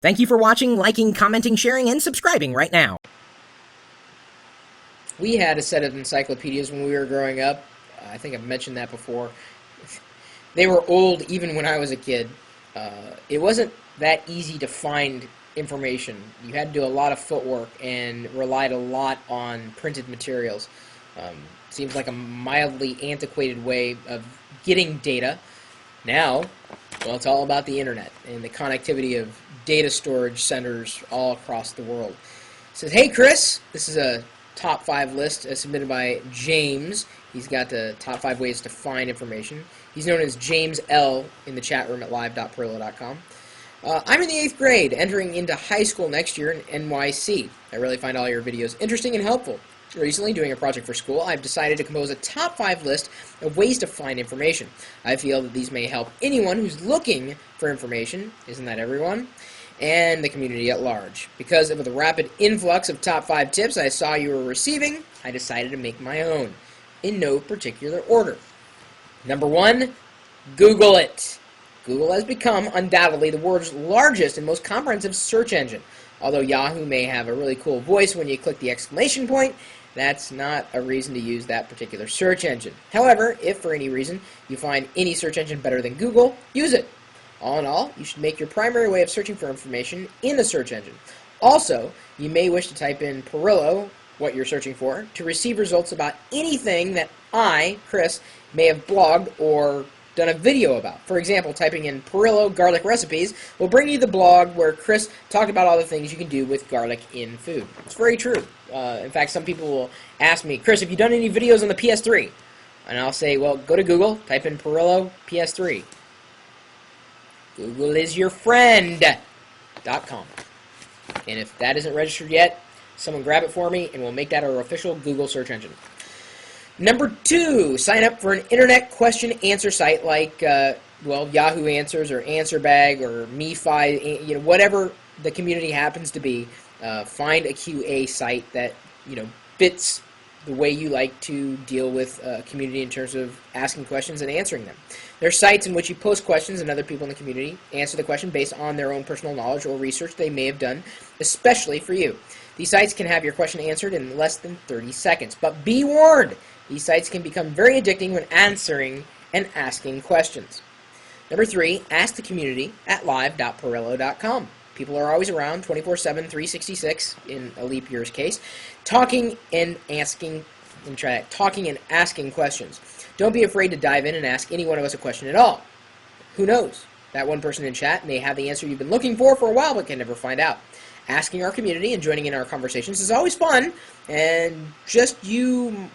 Thank you for watching, liking, commenting, sharing, and subscribing right now. We had a set of encyclopedias when we were growing up. I think I've mentioned that before. They were old even when I was a kid. It wasn't that easy to find information. You had to do a lot of footwork and relied a lot on printed materials. Seems like a mildly antiquated way of getting data. Now, well, it's all about the internet and the connectivity of data storage centers all across the world. It says, hey Chris, this is a top 5 list submitted by James. He's got the top 5 ways to find information. He's known as James L. in the chat room at live.pirillo.com. I'm in the 8th grade, entering into high school next year in NYC. I really find all your videos interesting and helpful. Recently, doing a project for school, I've decided to compose a top 5 list of ways to find information. I feel that these may help anyone who's looking for information, isn't that everyone? And the community at large. Because of the rapid influx of top 5 tips I saw you were receiving, I decided to make my own, in no particular order. Number 1, Google it. Google has become undoubtedly the world's largest and most comprehensive search engine. Although Yahoo may have a really cool voice when you click the exclamation point, that's not a reason to use that particular search engine. However, if for any reason you find any search engine better than Google, use it. All in all, you should make your primary way of searching for information in the search engine. Also, you may wish to type in Pirillo, what you're searching for, to receive results about anything that I, Chris, may have blogged or done a video about. For example, typing in Pirillo garlic recipes will bring you the blog where Chris talked about all the things you can do with garlic in food. It's very true. In fact, some people will ask me, Chris, have you done any videos on the PS3? And I'll say, well, go to Google, type in Pirillo PS3. Google is your friend.com. And if that isn't registered yet, someone grab it for me and we'll make that our official Google search engine. Number 2, sign up for an internet question answer site like, Yahoo Answers or AnswerBag or MeFi, whatever the community happens to be. Find a QA site that, fits the way you like to deal with a community in terms of asking questions and answering them. There are sites in which you post questions and other people in the community answer the question based on their own personal knowledge or research they may have done, especially for you. These sites can have your question answered in less than 30 seconds. But be warned, these sites can become very addicting when answering and asking questions. Number 3, ask the community at live.pirillo.com. People are always around, 24/7, 366 in a leap year's case, talking and asking questions. Don't be afraid to dive in and ask any one of us a question at all. Who knows? That one person in chat may have the answer you've been looking for a while but can never find out. Asking our community and joining in our conversations is always fun, and you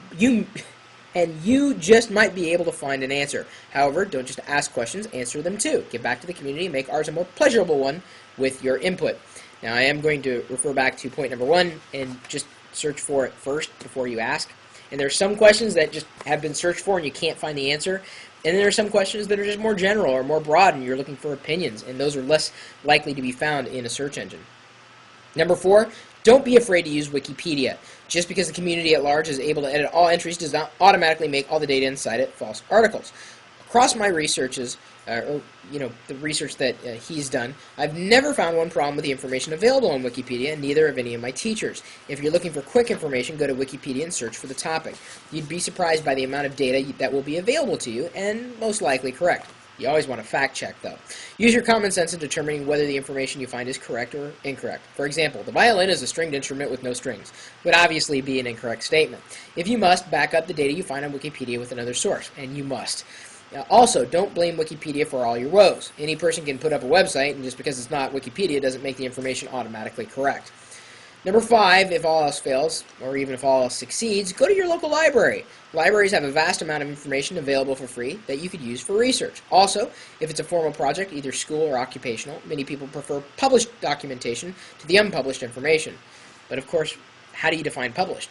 just might be able to find an answer. However, don't just ask questions, answer them too. Get back to the community and make ours a more pleasurable one with your input. Now, I am going to refer back to point number 1 and just search for it first before you ask. And there are some questions that just have been searched for and you can't find the answer. And there are some questions that are just more general or more broad and you're looking for opinions, and those are less likely to be found in a search engine. Number 4, don't be afraid to use Wikipedia. Just because the community at large is able to edit all entries does not automatically make all the data inside it false articles. Across my researches, the research that he's done, I've never found one problem with the information available on Wikipedia, and neither have any of my teachers. If you're looking for quick information, go to Wikipedia and search for the topic. You'd be surprised by the amount of data that will be available to you, and most likely correct. You always want to fact check, though. Use your common sense in determining whether the information you find is correct or incorrect. For example, the violin is a stringed instrument with no strings. Would obviously be an incorrect statement. If you must, back up the data you find on Wikipedia with another source, and you must. Also, don't blame Wikipedia for all your woes. Any person can put up a website, and just because it's not Wikipedia doesn't make the information automatically correct. Number 5, if all else fails, or even if all else succeeds, go to your local library. Libraries have a vast amount of information available for free that you could use for research. Also, if it's a formal project, either school or occupational, many people prefer published documentation to the unpublished information. But of course, how do you define published?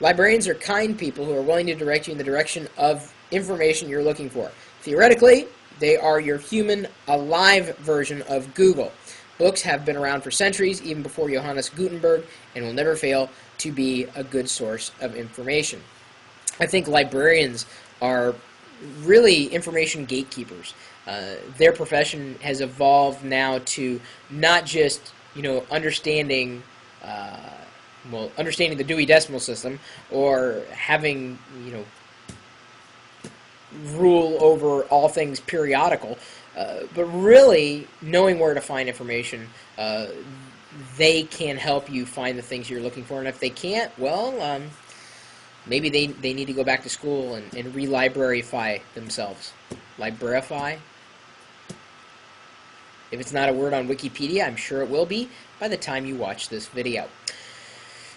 Librarians are kind people who are willing to direct you in the direction of information you're looking for. Theoretically, they are your human, alive version of Google. Books have been around for centuries, even before Johannes Gutenberg, and will never fail to be a good source of information. I think librarians are really information gatekeepers. Their profession has evolved now to not just, understanding, understanding the Dewey Decimal System, or having, rule over all things periodical, but really knowing where to find information. They can help you find the things you're looking for, and if they can't, well, maybe they need to go back to school and re-libraryfy themselves. Libraryfy? If it's not a word on Wikipedia, I'm sure it will be by the time you watch this video.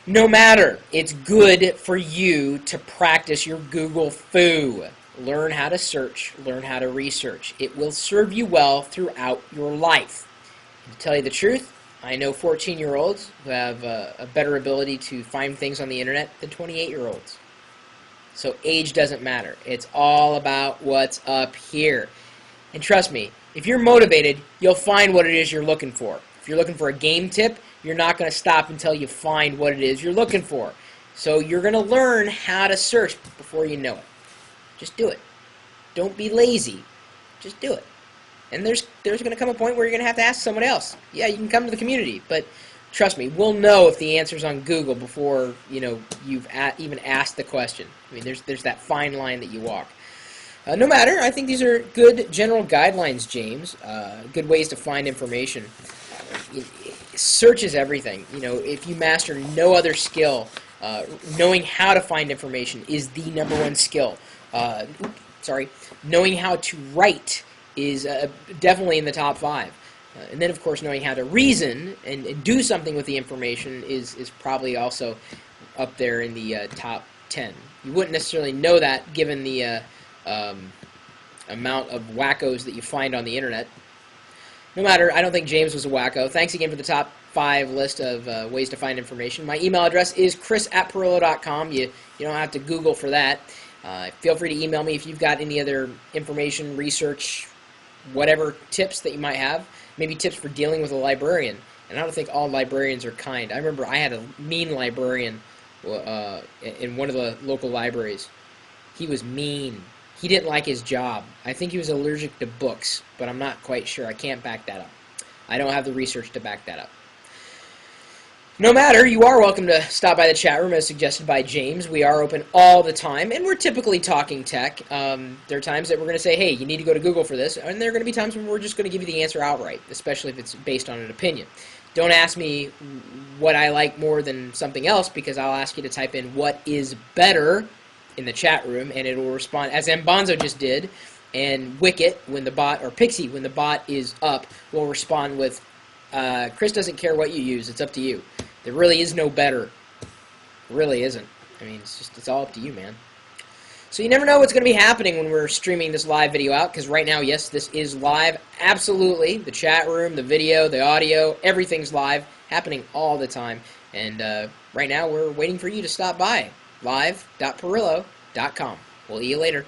No matter, it's good for you to practice your Google foo. Learn how to search, learn how to research. It will serve you well throughout your life. And to tell you the truth, I know 14-year-olds who have a better ability to find things on the internet than 28-year-olds. So age doesn't matter. It's all about what's up here. And trust me, if you're motivated, you'll find what it is you're looking for. If you're looking for a game tip, you're not going to stop until you find what it is you're looking for. So you're going to learn how to search before you know it. Just do it. Don't be lazy. Just do it. And there's going to come a point where you're going to have to ask someone else. Yeah, you can come to the community, but trust me, we'll know if the answer's on Google before you've even asked the question. I mean, there's that fine line that you walk. No matter, I think these are good general guidelines, James. Good ways to find information. Search is everything. If you master no other skill, knowing how to find information is the #1 skill. Knowing how to write is definitely in the top 5. And then, of course, knowing how to reason and do something with the information is probably also up there in the top 10. You wouldn't necessarily know that given the amount of wackos that you find on the internet. No matter, I don't think James was a wacko. Thanks again for the top 5 list of ways to find information. My email address is chris@pirillo.com. You don't have to Google for that. Feel free to email me if you've got any other information, research, whatever tips that you might have. Maybe tips for dealing with a librarian. And I don't think all librarians are kind. I remember I had a mean librarian in one of the local libraries. He was mean. He didn't like his job. I think he was allergic to books, but I'm not quite sure. I can't back that up. I don't have the research to back that up. No matter, you are welcome to stop by the chat room as suggested by James. We are open all the time, and we're typically talking tech. There are times that we're going to say, hey, you need to go to Google for this, and there are going to be times when we're just going to give you the answer outright, especially if it's based on an opinion. Don't ask me what I like more than something else, because I'll ask you to type in what is better in the chat room, and it will respond, as Mbonzo just did, and Wicket, when the bot, or Pixie, when the bot is up, will respond with, Chris doesn't care what you use, it's up to you. There really is no better. It really isn't. I mean, it's all up to you, man. So you never know what's going to be happening when we're streaming this live video out, because right now, yes, this is live. Absolutely. The chat room, the video, the audio, everything's live, happening all the time. And right now, we're waiting for you to stop by. live.pirillo.com. We'll see you later.